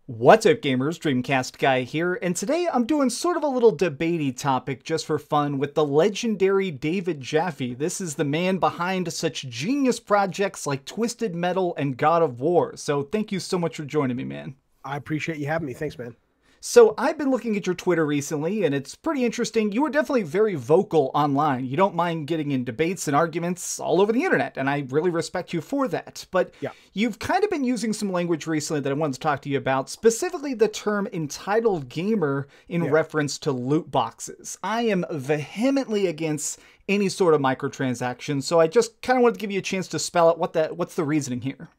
What's up, gamers? DreamcastGuy here, and today I'm doing sort of a little debatey topic just for fun with the legendary David Jaffe. This is the man behind such genius projects like Twisted Metal and God of War, so thank you so much for joining me, man. I appreciate you having me. Thanks, man. So I've been looking at your Twitter recently, and it's pretty interesting. You are definitely very vocal online. You don't mind getting in debates and arguments all over the internet, and I really respect you for that. But yeah, you've kind of been using some language recently that I wanted to talk to you about, specifically the term entitled gamer in reference to loot boxes. I am vehemently against any sort of microtransactions, so I just kind of wanted to give you a chance to spell out what's the reasoning here.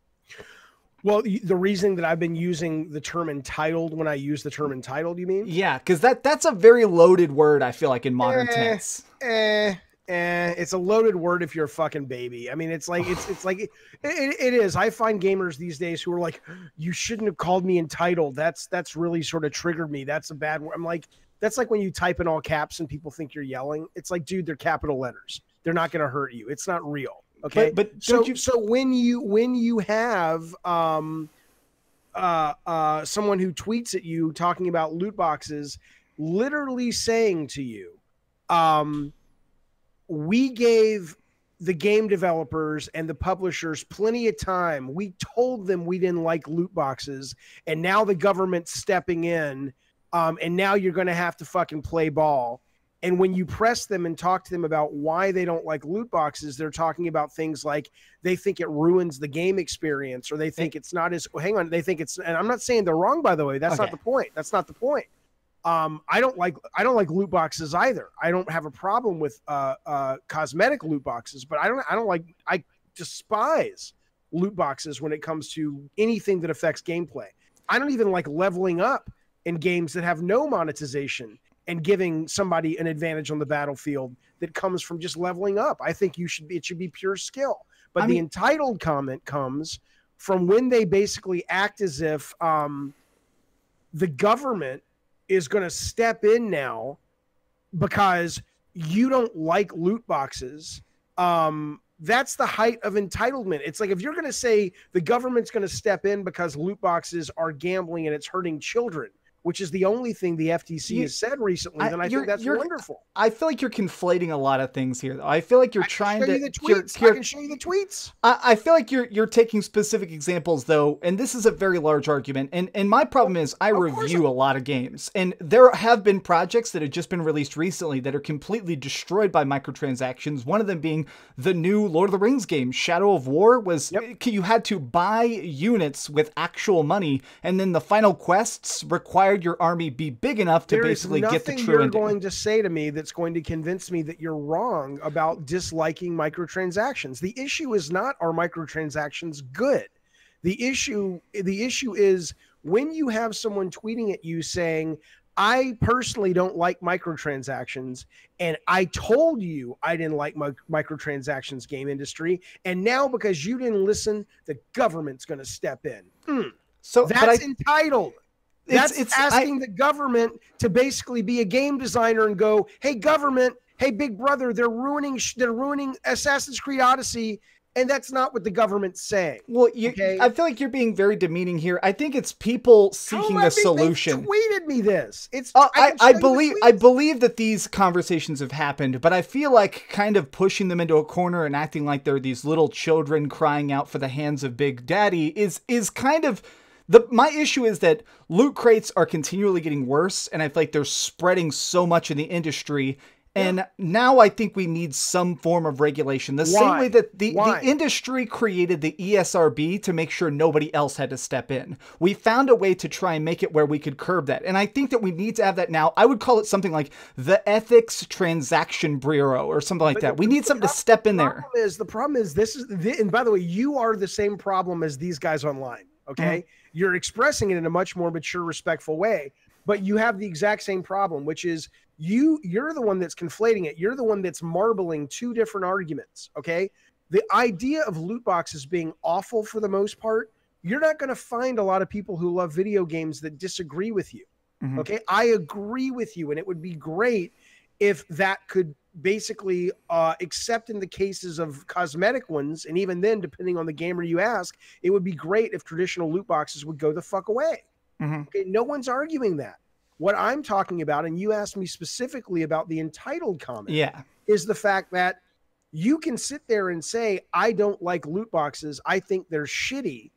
Well, the reason that I've been using the term entitled when I use the term entitled, you mean? Yeah, because that's a very loaded word, I feel like, in modern tense. It's a loaded word if you're a fucking baby. I mean, it is. I find gamers these days who are like, you shouldn't have called me entitled. That's really sort of triggered me. That's a bad word. I'm like, that's like when you type in all caps and people think you're yelling. It's like, dude, they're capital letters. They're not going to hurt you. It's not real. Okay, but so when you have someone who tweets at you talking about loot boxes, literally saying to you, we gave the game developers and the publishers plenty of time. We told them we didn't like loot boxes, and now the government's stepping in, and now you're going to have to fucking play ball. And when you press them and talk to them about why they don't like loot boxes, they're talking about things like they think it ruins the game experience, or they think it's not as, well, hang on, they think it's, and I'm not saying they're wrong, by the way. That's not the point. That's not the point. I don't like loot boxes either. I don't have a problem with cosmetic loot boxes, but I despise loot boxes when it comes to anything that affects gameplay. I don't even like leveling up in games that have no monetization and giving somebody an advantage on the battlefield that comes from just leveling up. I think it should be pure skill. But the entitled comment comes from when they basically act as if the government is going to step in now because you don't like loot boxes. That's the height of entitlement. It's like if you're going to say the government's going to step in because loot boxes are gambling and it's hurting children, which is the only thing the FTC has said recently, then I think that's wonderful. I feel like you're conflating a lot of things here, though. I feel like you're trying to... I can show you the tweets. I feel like you're taking specific examples, though, and this is a very large argument. And my problem is I review a lot of games, and there have been projects that have just been released recently that are completely destroyed by microtransactions, one of them being the new Lord of the Rings game. Shadow of War was... You had to buy units with actual money, and then the final quests required your army be big enough to basically get the true ending. You're going to say to me that's going to convince me that you're wrong about disliking microtransactions. The issue is not, are microtransactions good? The issue is when you have someone tweeting at you saying, I personally don't like microtransactions, and I told you I didn't like microtransactions game industry, and now because you didn't listen, the government's going to step in. So that's entitled. That's asking the government to basically be a game designer and go, hey, government, hey, big brother, they're ruining Assassin's Creed Odyssey. And that's not what the government's saying. Well, I feel like you're being very demeaning here. I think it's people seeking a solution. They tweeted me this. I believe that these conversations have happened, but I feel like kind of pushing them into a corner and acting like they're these little children crying out for the hands of Big Daddy is kind of... My issue is that loot crates are continually getting worse, and I feel like they're spreading so much in the industry. And now I think we need some form of regulation. The same way that the industry created the ESRB to make sure nobody else had to step in. We found a way to try and make it where we could curb that. And I think that we need to have that now. I would call it something like the Ethics Transaction Bureau or something like that. We need something to step in there. The problem is and by the way, you are the same problem as these guys online. Okay. You're expressing it in a much more mature, respectful way, but you have the exact same problem, which is you're the one that's conflating it. You're the one that's marbling two different arguments. Okay. The idea of loot boxes being awful for the most part, you're not going to find a lot of people who love video games that disagree with you. Okay. I agree with you. And it would be great if that could basically, except in the cases of cosmetic ones, and even then, depending on the gamer you ask, it would be great if traditional loot boxes would go the fuck away. Okay, no one's arguing that. What I'm talking about, and you asked me specifically about the entitled comment, is the fact that you can sit there and say, I don't like loot boxes, I think they're shitty,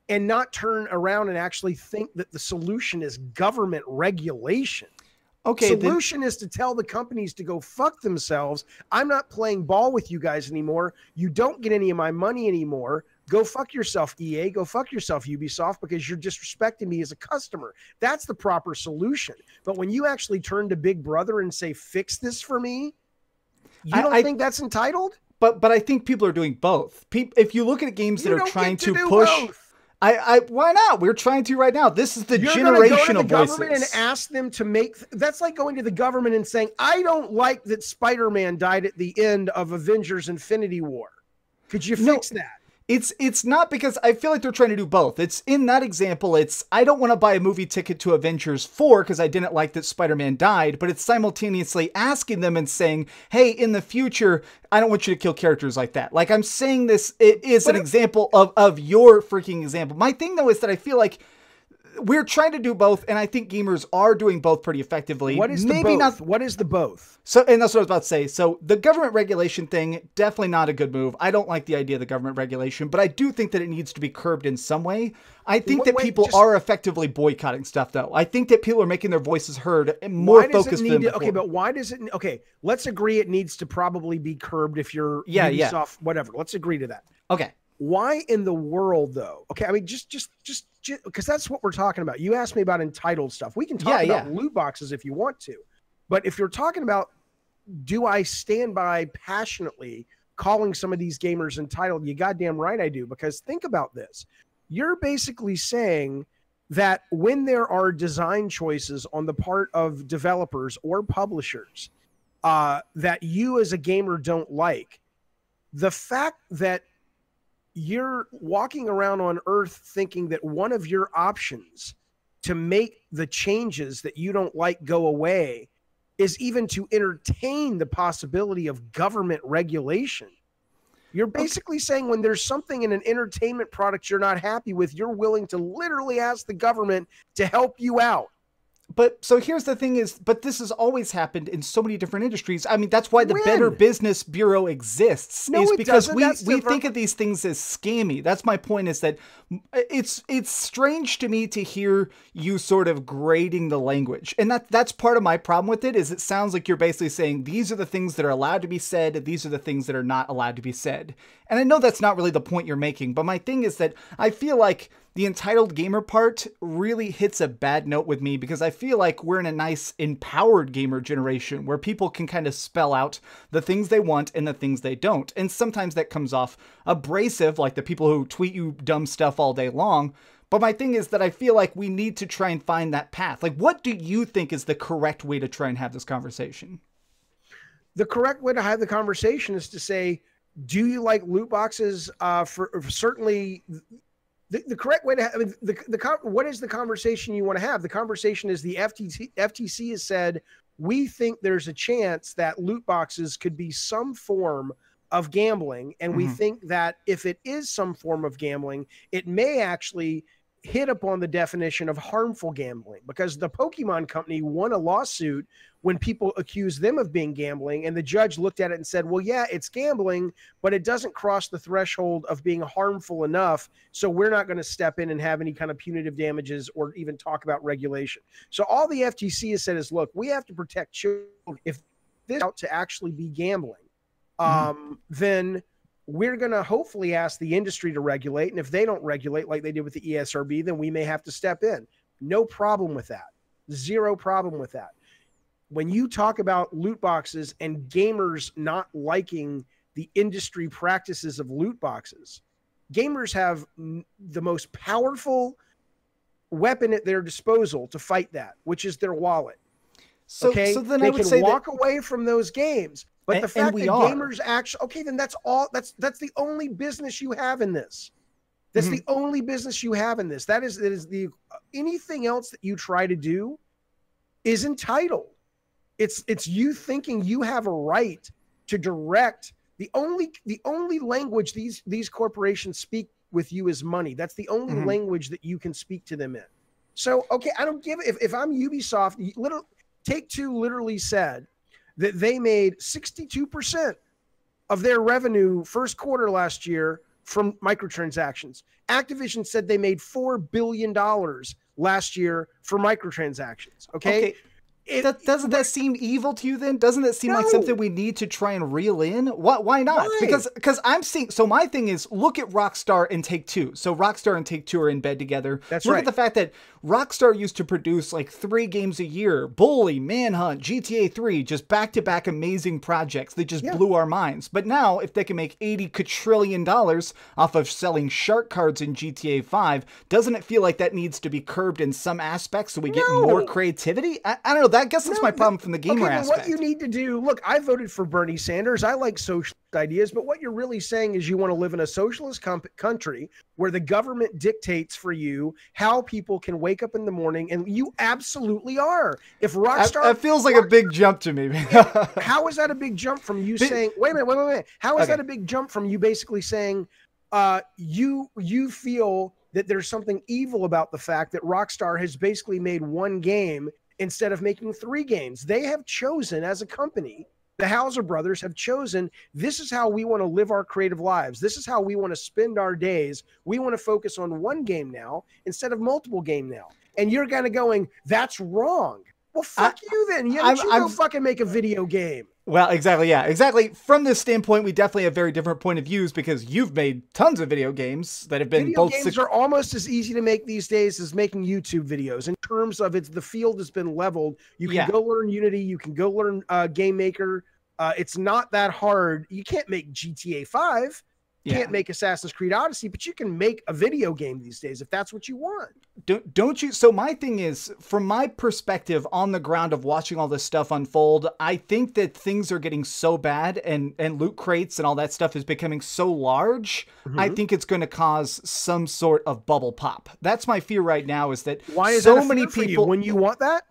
and not turn around and actually think that the solution is government regulation. Okay, solution is to tell the companies to go fuck themselves. I'm not playing ball with you guys anymore. You don't get any of my money anymore. Go fuck yourself, EA. Go fuck yourself, Ubisoft, because you're disrespecting me as a customer. That's the proper solution. But when you actually turn to Big Brother and say, fix this for me, you don't think that's entitled? But I think people are doing both. If you look at games that are trying to push... Both. Why not? We're trying to right now. This is the generation of voices. And ask them to make. That's like going to the government and saying, "I don't like that Spider-Man died at the end of Avengers: Infinity War. Could you fix that?" It's not, because I feel like they're trying to do both. It's in that example, it's I don't want to buy a movie ticket to Avengers 4 because I didn't like that Spider-Man died, but it's simultaneously asking them and saying, hey, in the future, I don't want you to kill characters like that. Like, I'm saying this, it is an example of your freaking example. My thing, though, is that I feel like we're trying to do both, and I think gamers are doing both pretty effectively. What is the both? What is the both? So, and that's what I was about to say. So the government regulation thing, definitely not a good move. I don't like the idea of the government regulation, but I do think that it needs to be curbed in some way. I think that people are effectively boycotting stuff, though. I think that people are making their voices heard and more focused than before. Okay, but why does it... Okay, let's agree it needs to probably be curbed if you're Ubisoft, whatever. Let's agree to that. Okay. Why in the world, though? Okay, I mean, just because that's what we're talking about. You asked me about entitled stuff. We can talk about loot boxes if you want to. But if you're talking about, do I stand by passionately calling some of these gamers entitled? You goddamn right I do. Because think about this. You're basically saying that when there are design choices on the part of developers or publishers that you as a gamer don't like, the fact that you're walking around on Earth thinking that one of your options to make the changes that you don't like go away is even to entertain the possibility of government regulation. You're basically saying when there's something in an entertainment product you're not happy with, you're willing to literally ask the government to help you out. But so here's the thing is, but this has always happened in so many different industries. I mean, that's why the Better Business Bureau exists. No, is it because doesn't. we think of these things as scammy. That's my point, is that it's strange to me to hear you sort of grading the language. And that's part of my problem with it, is it sounds like you're basically saying these are the things that are allowed to be said, these are the things that are not allowed to be said. And I know that's not really the point you're making, but my thing is that I feel like the entitled gamer part really hits a bad note with me, because I feel like we're in a nice empowered gamer generation where people can kind of spell out the things they want and the things they don't. And sometimes that comes off abrasive, like the people who tweet you dumb stuff all day long. But my thing is that I feel like we need to try and find that path. Like, what do you think is the correct way to try and have this conversation? The correct way to have the conversation is to say, do you like loot boxes? For certainly... The correct way to, I mean, what is the conversation you want to have? The conversation is the FTC has said, we think there's a chance that loot boxes could be some form of gambling. And we think that if it is some form of gambling, it may actually hit upon the definition of harmful gambling, because the Pokemon company won a lawsuit when people accused them of being gambling, and the judge looked at it and said, well, yeah, it's gambling, but it doesn't cross the threshold of being harmful enough, so we're not going to step in and have any kind of punitive damages or even talk about regulation. So all the FTC has said is, look, we have to protect children. If this is out to actually be gambling, then we're going to hopefully ask the industry to regulate. And if they don't regulate like they did with the ESRB, then we may have to step in. No problem with that. Zero problem with that. When you talk about loot boxes and gamers not liking the industry practices of loot boxes, gamers have the most powerful weapon at their disposal to fight that, which is their wallet. So then they can walk away from those games. But the fact that gamers actually, okay, then that's the only business you have in this. That's the only business you have in this. That is the anything else that you try to do is entitled. It's you thinking you have a right to direct. The only language these corporations speak with you is money. That's the only language that you can speak to them in. So, okay, I don't give if I'm Ubisoft, Take-Two literally said that they made 62% of their revenue first quarter last year from microtransactions. Activision said they made $4 billion last year for microtransactions. Okay. Doesn't that seem evil to you then? Doesn't that seem like something we need to try and reel in? Why not? Why? Because I'm seeing, so my thing is, look at Rockstar and Take-Two. So Rockstar and Take-Two are in bed together. That's look right. at the fact that Rockstar used to produce like 3 games a year. Bully, Manhunt, GTA 3, just back-to-back amazing projects that just blew our minds. But now, if they can make $80 quadrillion off of selling shark cards in GTA 5, doesn't it feel like that needs to be curbed in some aspects so we get more creativity? I don't know. I guess that's my problem from the gamer aspect. What you need to do, look, I voted for Bernie Sanders. I like socialist ideas, but what you're really saying is you want to live in a socialist country where the government dictates for you how people can wake up in the morning, and you absolutely are. If Rockstar... That feels like a big jump to me. How is that a big jump from you saying... Wait a minute. How is that a big jump from you basically saying you feel that there's something evil about the fact that Rockstar has basically made 1 game instead of making 3 games? They have chosen as a company, the Hauser brothers have chosen, this is how we want to live our creative lives. This is how we want to spend our days. We want to focus on 1 game now instead of multiple game now. And you're kind of going, that's wrong. Well, fuck you then. You go fucking make a video game. Well, exactly. Yeah, exactly. From this standpoint, we definitely have very different point of views because you've made tons of video games that have been video games are almost as easy to make these days as making YouTube videos in terms of the field has been leveled. You can go learn Unity. You can go learn Game Maker. It's not that hard. You can't make GTA 5. You can't make Assassin's Creed Odyssey, but you can make a video game these days if that's what you want. Don't you? So my thing is, from my perspective on the ground of watching all this stuff unfold, I think that things are getting so bad and loot crates and all that stuff is becoming so large. I think it's going to cause some sort of bubble pop. That's my fear right now, is that why is so that a many fear for people you when you want that?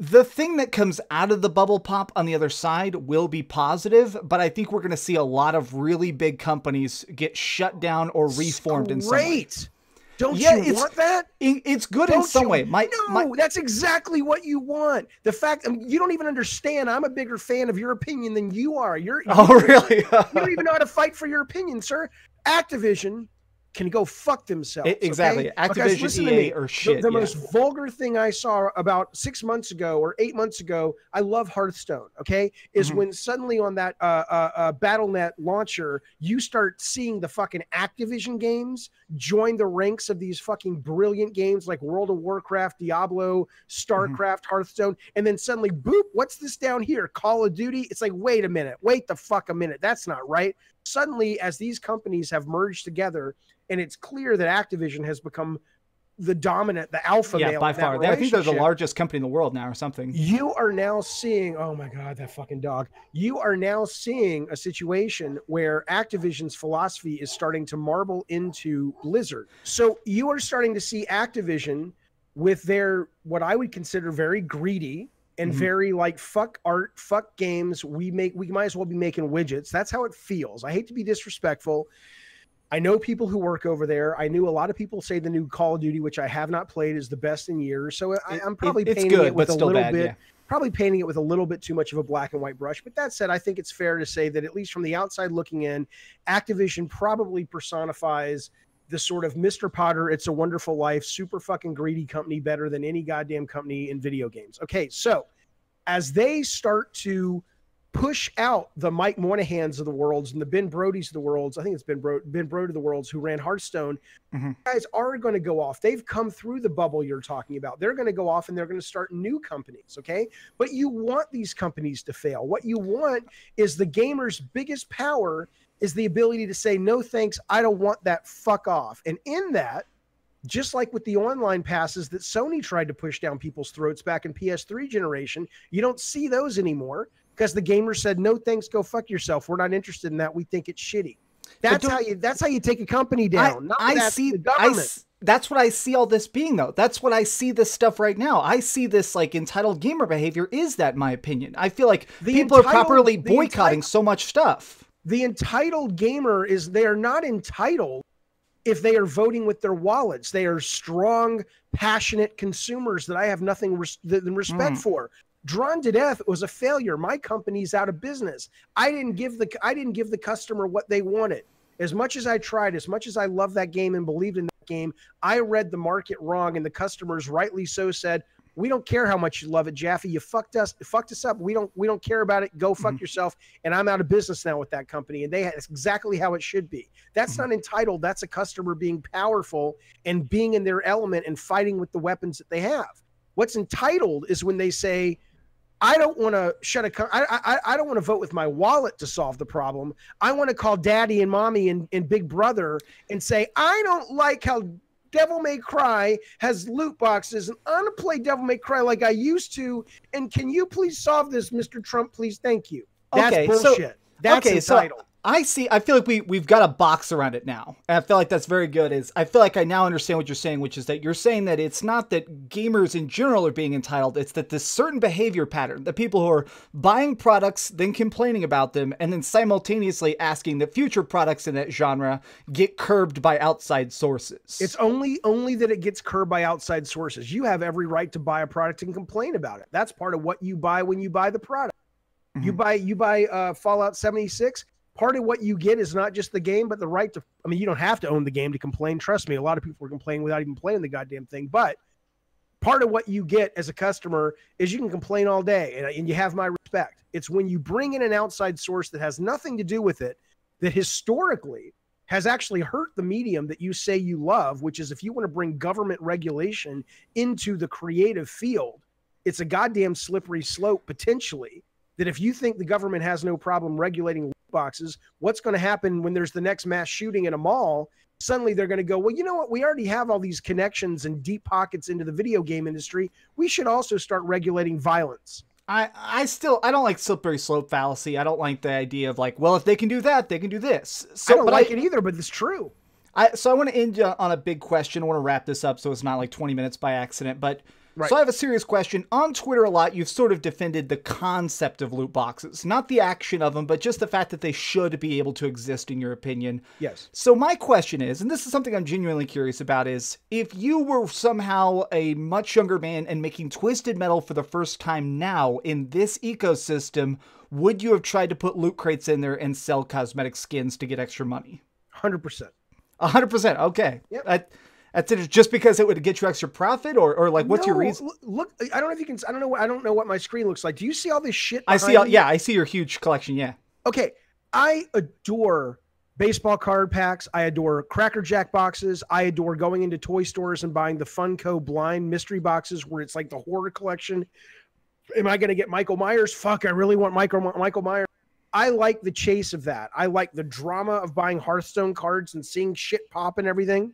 The thing that comes out of the bubble pop on the other side will be positive, but I think we're going to see a lot of really big companies get shut down or reformed in some way. Great. Don't you want that? It's good in some way. No, that's exactly what you want. The fact you don't even understand. I'm a bigger fan of your opinion than you are. Oh, really? You don't even know how to fight for your opinion, sir. Activision can go fuck themselves. Exactly. Okay? Activision, EA, or shit. The most vulgar thing I saw about 6 months ago or 8 months ago, I love Hearthstone, okay, is when suddenly on that BattleNet launcher, you start seeing the fucking Activision games join the ranks of these fucking brilliant games like World of Warcraft, Diablo, StarCraft, Hearthstone, and then suddenly, boop, what's this down here? Call of Duty? It's like, wait a minute. Wait the fuck a minute. That's not right. Suddenly, as these companies have merged together, and it's clear that Activision has become the dominant, the alpha male. By far. I think they're the largest company in the world now or something. You are now seeing, oh my God, that fucking dog. You are now seeing a situation where Activision's philosophy is starting to marble into Blizzard. So you are starting to see Activision with their, what I would consider very greedy and very like, fuck art, fuck games. We might as well be making widgets. That's how it feels. I hate to be disrespectful. I know people who work over there. I knew a lot of people say the new Call of Duty, which I have not played, is the best in years. So I'm probably painting it with a little bit, probably painting it with a little bit too much of a black and white brush. But that said, I think it's fair to say that at least from the outside looking in, Activision probably personifies the sort of Mr. Potter, It's a Wonderful Life, super fucking greedy company, better than any goddamn company in video games. Okay, so as they start to push out the Mike Moynahans of the worlds and the Ben Brody's of the worlds. I think it's Ben Brody of the worlds who ran Hearthstone. Guys are going to go off. They've come through the bubble you're talking about. They're going to go off and they're going to start new companies. Okay. But you want these companies to fail. What you want is the gamer's biggest power is the ability to say, no, thanks. I don't want that. Fuck off. And in that, just like with the online passes that Sony tried to push down people's throats back in PS3 generation, you don't see those anymore. Because the gamers said, no, thanks, go fuck yourself. We're not interested in that. We think it's shitty. That's how you take a company down. I see the government. that's what I see all this being, though. That's what I see this stuff right now. I see this like entitled gamer behavior is that, in my opinion. I feel like people are properly boycotting so much stuff. The entitled gamer they are not entitled if they are voting with their wallets. They are strong, passionate consumers that I have nothing than respect for. Drawn to Death was a failure. My company's out of business. I didn't give the customer what they wanted. As much as I tried, as much as I loved that game and believed in that game, I read the market wrong, and the customers, rightly so, said, "We don't care how much you love it, Jaffe. You fucked us up. We don't care about it. Go fuck yourself." And I'm out of business now with that company. And that's exactly how it should be. That's not entitled. That's a customer being powerful and being in their element and fighting with the weapons that they have. What's entitled is when they say, I don't want to I don't want to vote with my wallet to solve the problem. I want to call daddy and mommy and big brother and say, I don't like how Devil May Cry has loot boxes, and I'm going to play Devil May Cry like I used to. And can you please solve this, Mr. Trump? Please. Thank you. That's bullshit. That's entitled. I feel like we've got a box around it now. And I feel like that's very good. I feel like I now understand what you're saying, which is that you're saying that it's not that gamers in general are being entitled. It's that this certain behavior pattern, that people who are buying products, then complaining about them, and then simultaneously asking that future products in that genre get curbed by outside sources. It's only that it gets curbed by outside sources. You have every right to buy a product and complain about it. That's part of what you buy when you buy the product. You buy Fallout 76. Part of what you get is not just the game, but the right to, I mean, you don't have to own the game to complain. Trust me, a lot of people are complaining without even playing the goddamn thing. But part of what you get as a customer is you can complain all day, and you have my respect. It's when you bring in an outside source that has nothing to do with it, that historically has actually hurt the medium that you say you love, which is if you want to bring government regulation into the creative field, it's a goddamn slippery slope potentially, that if you think the government has no problem regulating boxes, what's going to happen when there's the next mass shooting in a mall? Suddenly they're going to go, well, you know what? We already have all these connections and deep pockets into the video game industry. We should also start regulating violence. I don't like slippery slope fallacy. I don't like the idea of like, well, if they can do that, they can do this. So, I don't like it either, but it's true. So I want to end on a big question. I want to wrap this up so it's not like 20 minutes by accident, but right. So I have a serious question. On Twitter a lot, you've sort of defended the concept of loot boxes, not the action of them, but just the fact that they should be able to exist in your opinion. Yes. So my question is, and this is something I'm genuinely curious about, is if you were somehow a much younger man and making Twisted Metal for the first time now in this ecosystem, would you have tried to put loot crates in there and sell cosmetic skins to get extra money? 100%. 100%. Okay. Yep. That's it. Just because it would get you extra profit, or like, what's your reason? Look, I don't know if you can. I don't know what my screen looks like. Do you see all this shit? I see your huge collection. Yeah. Okay. I adore baseball card packs. I adore Cracker Jack boxes. I adore going into toy stores and buying the Funko blind mystery boxes where it's like the horror collection. Am I going to get Michael Myers? Fuck, I really want Michael Myers. I like the chase of that. I like the drama of buying Hearthstone cards and seeing shit pop and everything.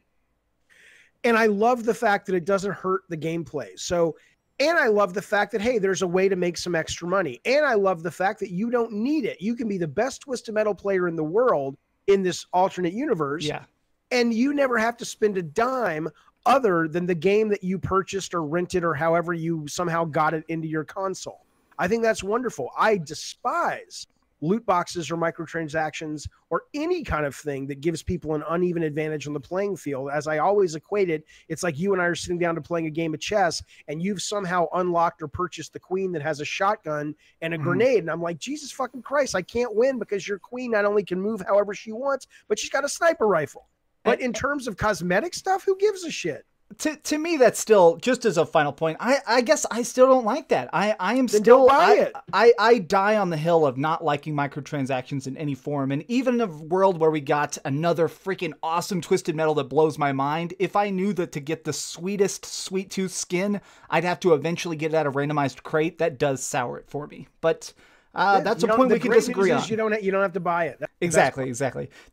And I love the fact that it doesn't hurt the gameplay. So, and I love the fact that, hey, there's a way to make some extra money. And I love the fact that you don't need it. You can be the best Twisted Metal player in the world in this alternate universe. Yeah. And you never have to spend a dime other than the game that you purchased or rented or however you somehow got it into your console. I think that's wonderful. I despise loot boxes or microtransactions or any kind of thing that gives people an uneven advantage on the playing field. As I always equated, it's like you and I are sitting down to playing a game of chess and you've somehow unlocked or purchased the queen that has a shotgun and a grenade. And I'm like, Jesus fucking Christ, I can't win because your queen not only can move however she wants, but she's got a sniper rifle. But in terms of cosmetic stuff, who gives a shit? To me, that's still, just as a final point, I guess I still don't like that. I am then still, don't buy it. I die on the hill of not liking microtransactions in any form. And even in a world where we got another freaking awesome Twisted Metal that blows my mind, if I knew that to get the sweetest Sweet Tooth skin, I'd have to eventually get it out of randomized crate, that does sour it for me. But that's a point we can disagree on. You don't have to buy it. Exactly.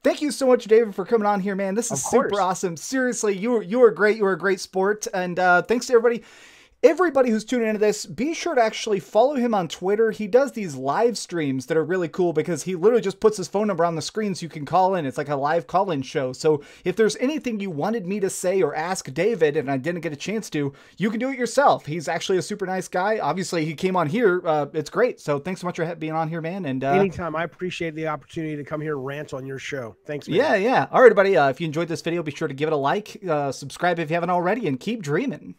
Thank you so much, David, for coming on here, man. This is super awesome. Seriously, you were great. You were a great sport. And thanks to everybody. everybody who's tuning into this, be sure to actually follow him on Twitter. He does these live streams that are really cool because he literally just puts his phone number on the screen so you can call in. It's like a live call-in show. So if there's anything you wanted me to say or ask David and I didn't get a chance to, you can do it yourself. He's actually a super nice guy. Obviously, he came on here. It's great. So thanks so much for being on here, man. And anytime. I appreciate the opportunity to come here and rant on your show. Thanks, man. Yeah. All right, everybody. If you enjoyed this video, be sure to give it a like, subscribe if you haven't already, and keep dreaming.